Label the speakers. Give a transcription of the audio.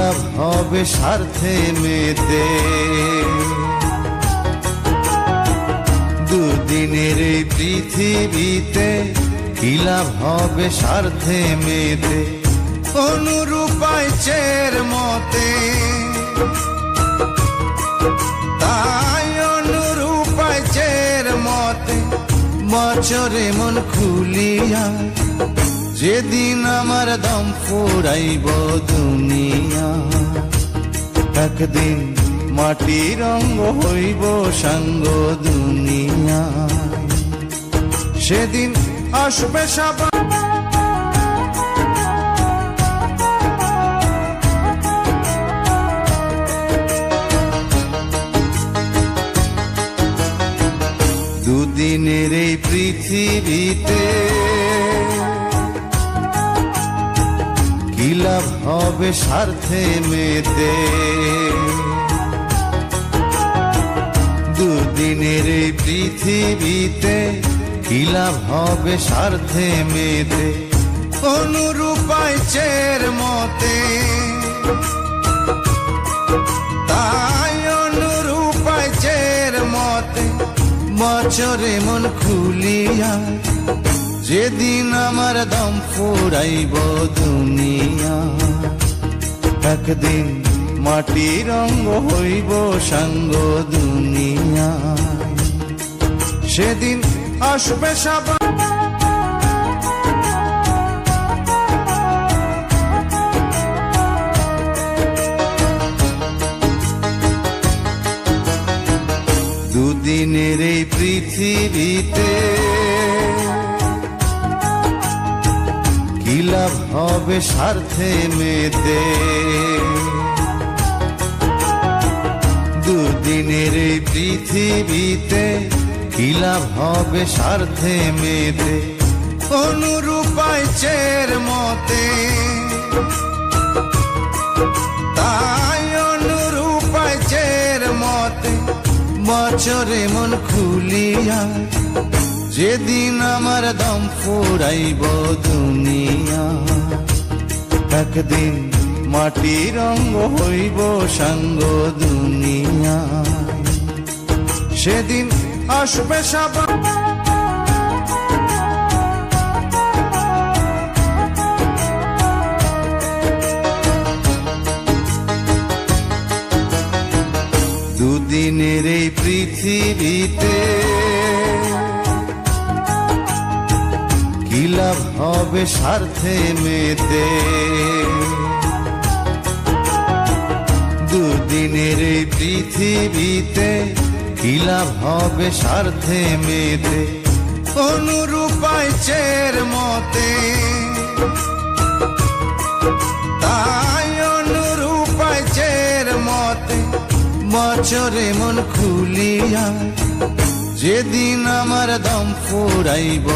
Speaker 1: লাভ হবে স্বার্থে মেতে, দুদিনের এই পৃথিবীতে কি লাভ হবে স্বার্থে মেতে, অনুরূপায় চের মতে। তাই অনুরূপায় চের মতে বছরে মন খুলিয়া, যেদিন আমার দম ফুরাইব দুনিয়া, একদিন মাটির রঙ হইব সাঙ্গ দুনিয়া, সেদিন আসবে সবাই। দুদিনের এই পৃথিবীতে কি লাভ হবে স্বার্থে মেতে, দুদিনের এই পৃথিবীতে কি লাভ হবে স্বার্থে মেতে, অনুরূপায় চের মতে। তাই অনুরূপায় চের মতে বছরে মন খুলিয়া, যেদিন আমার দম ফুরাইব দুনিয়া, একদিন মাটির রঙ হইব সাঙ্গ দুনিয়া, সেদিন আসবে সবাই। দুদিনের এই পৃথিবীতে কি লাভ হবে স্বার্থে মেতে, দুদিনের এই পৃথিবীতে কি লাভ হবে স্বার্থে মেতে, অনুরূপায় চের মতে। তাই অনুরূপায় চের মতে বছরে মন খুলিয়া, যেদিন আমার দম ফুরাইব দুনিয়া, একদিন মাটির রঙ হইব সাঙ্গ দুনিয়া, সেদিন আসবে সবাই। দুদিনের এই পৃথিবীতে কি লাভ হবে স্বার্থে মেতে, দুদিনের এই পৃথিবীতে কি লাভ হবে স্বার্থে মেতে, অনুরূপায় চের মতে। তাই অনুরূপায় চের মতে বছরে মন খুলিয়া, যেদিন আমার দম ফুরাইব।